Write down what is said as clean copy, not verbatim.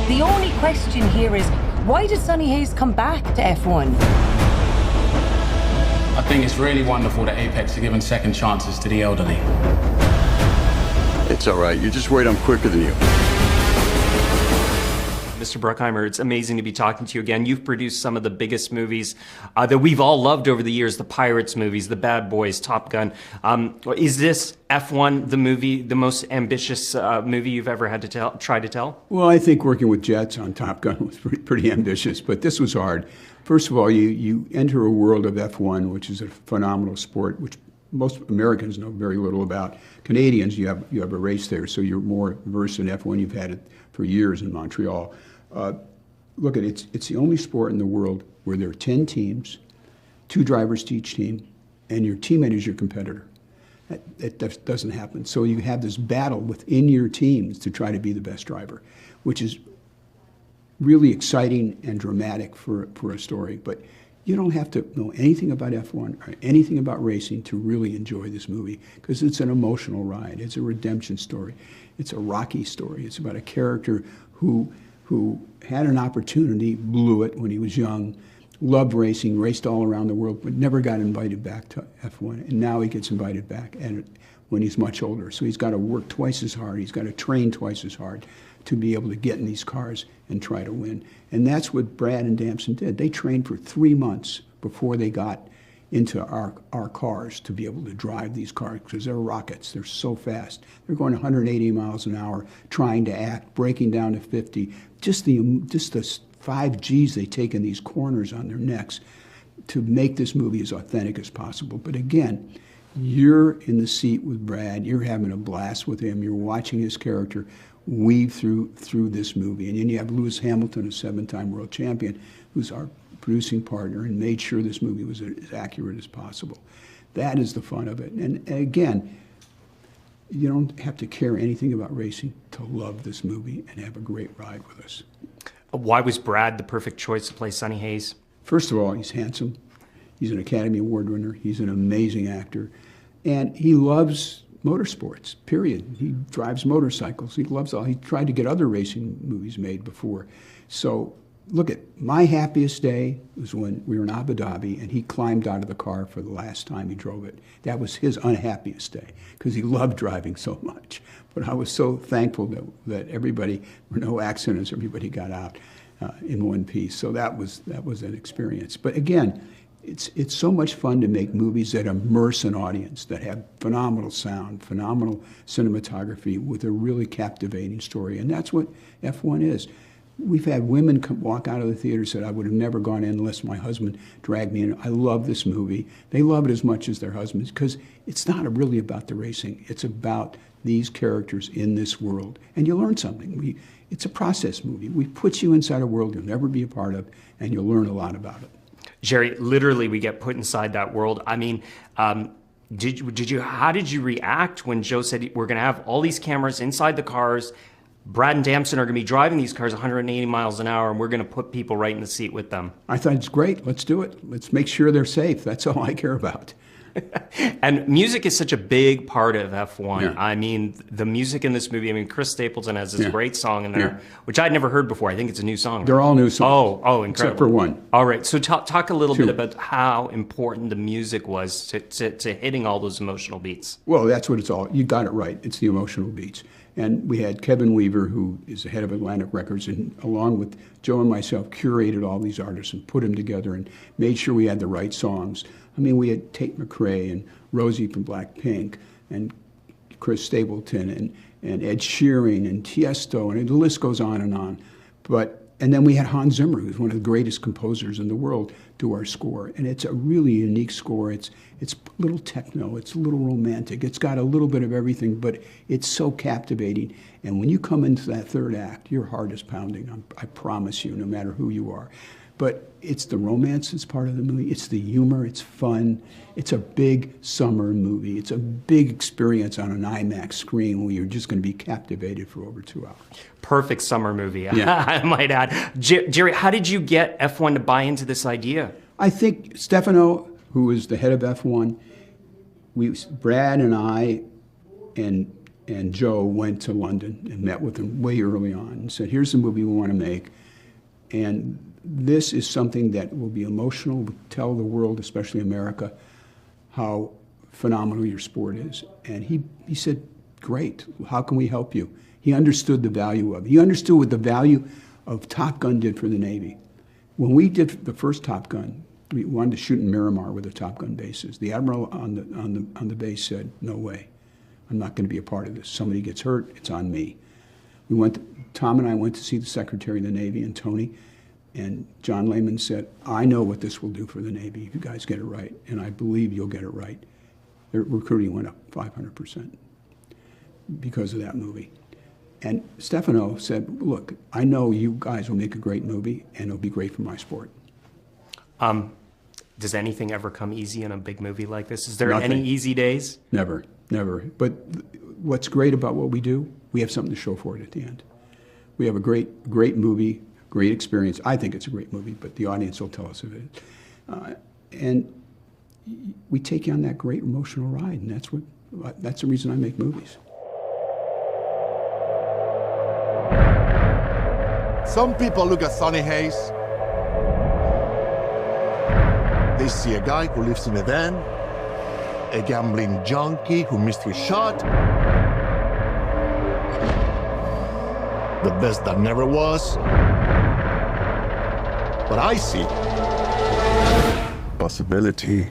The only question here is, why did Sonny Hayes come back to F1? I think it's really wonderful that Apex are giving second chances to the elderly. It's all right. You're just worried I'm quicker than you. Mr. Bruckheimer, it's amazing to be talking to you again. You've produced some of the biggest movies that we've all loved over the years, the Pirates movies, the Bad Boys, Top Gun. Is this F1 the movie, the most ambitious movie you've ever had to try to tell? Well, I think working with jets on Top Gun was pretty ambitious, but this was hard. First of all, you enter a world of F1, which is a phenomenal sport, which most Americans know very little about. Canadians, you have a race there, so you're more versed in F1. You've had it for years in Montreal. Look, it's the only sport in the world where there are 10 teams, 2 drivers to each team, and your teammate is your competitor. That doesn't happen. So you have this battle within your teams to try to be the best driver, which is really exciting and dramatic for a story. But you don't have to know anything about F1 or anything about racing to really enjoy this movie, because it's an emotional ride. It's a redemption story. It's a Rocky story. It's about a character who had an opportunity, blew it when he was young, loved racing, raced all around the world, but never got invited back to F1. And now he gets invited back when he's much older. So he's got to work twice as hard. He's got to train twice as hard to be able to get in these cars and try to win. And that's what Brad and Damson did. They trained for 3 months before they got into our cars to be able to drive these cars, because they're rockets. They're so fast. They're going 180 miles an hour, trying to act, breaking down to 50. Just the 5 Gs they take in these corners on their necks to make this movie as authentic as possible. But again, you're in the seat with Brad. You're having a blast with him. You're watching his character weave through this movie. And then you have Lewis Hamilton, a 7-time world champion, who's our producing partner and made sure this movie was as accurate as possible. That is the fun of it. And again, you don't have to care anything about racing to love this movie and have a great ride with us. Why was Brad the perfect choice to play Sonny Hayes? First of all, he's handsome. He's an Academy Award winner. He's an amazing actor. And he loves motorsports, period. He drives motorcycles. He loves all. He tried to get other racing movies made before. So look, at my happiest day was when we were in Abu Dhabi and he climbed out of the car for the last time he drove it. That was his unhappiest day because he loved driving so much. But I was so thankful that everybody, there were no accidents, everybody got out in one piece. So that was an experience. But again, it's so much fun to make movies that immerse an audience, that have phenomenal sound, phenomenal cinematography with a really captivating story. And that's what F1 is. We've had women walk out of the theater and said, I would have never gone in unless my husband dragged me in. I love this movie. They love it as much as their husbands because it's not really about the racing. It's about these characters in this world. And you learn something. It's a process movie. We put you inside a world you'll never be a part of, and you'll learn a lot about it. Jerry, literally we get put inside that world. I mean, how did you react when Joe said we're going to have all these cameras inside the cars, Brad and Damson are going to be driving these cars 180 miles an hour, and we're going to put people right in the seat with them? I thought, it's great. Let's do it. Let's make sure they're safe. That's all I care about. And music is such a big part of F1. Yeah. I mean, the music in this movie, Chris Stapleton has this great song in there, which I'd never heard before. I think it's a new song. They're all new songs. Oh, incredible. Except for one. All right, so talk a little bit about how important the music was to hitting all those emotional beats. Well, that's what it's all. You got it right. It's the emotional beats. And we had Kevin Weaver, who is the head of Atlantic Records, and along with Joe and myself, curated all these artists and put them together and made sure we had the right songs. I mean, we had Tate McRae and Rosie from Blackpink and Chris Stapleton and Ed Sheeran and Tiesto, and the list goes on and on. And then we had Hans Zimmer, who's one of the greatest composers in the world, do our score. And it's a really unique score. It's a little techno, it's a little romantic, it's got a little bit of everything, but it's so captivating. And when you come into that third act, your heart is pounding, I promise you, no matter who you are. But it's the romance that's part of the movie, it's the humor, it's fun. It's a big summer movie. It's a big experience on an IMAX screen where you're just going to be captivated for over 2 hours. Perfect summer movie, yeah. I might add. Jerry, how did you get F1 to buy into this idea? I think Stefano, who is the head of F1, Brad and I and and Joe went to London and met with him way early on and said, here's the movie we want to make. And this is something that will be emotional, will tell the world, especially America, how phenomenal your sport is. And he said, great, how can we help you? He understood the value of it. He understood what the value of Top Gun did for the Navy. When we did the first Top Gun, we wanted to shoot in Miramar where the Top Gun base is. The admiral on the base said, no way, I'm not going to be a part of this. Somebody gets hurt, it's on me. Tom and I went to see the Secretary of the Navy and Tony, and John Lehman said, I know what this will do for the Navy if you guys get it right, and I believe you'll get it right. Their recruiting went up 500% because of that movie. And Stefano said, look, I know you guys will make a great movie, and it'll be great for my sport. Does anything ever come easy in a big movie like this? Is there Nothing. any easy days? Never, never. But what's great about what we do, we have something to show for it at the end. We have a great movie, great experience. I think it's a great movie, but the audience will tell us if it is. And we take you on that great emotional ride, and that's the reason I make movies. Some people look at Sonny Hayes. They see a guy who lives in a van, a gambling junkie who missed his shot, the best that never was. But I see possibility.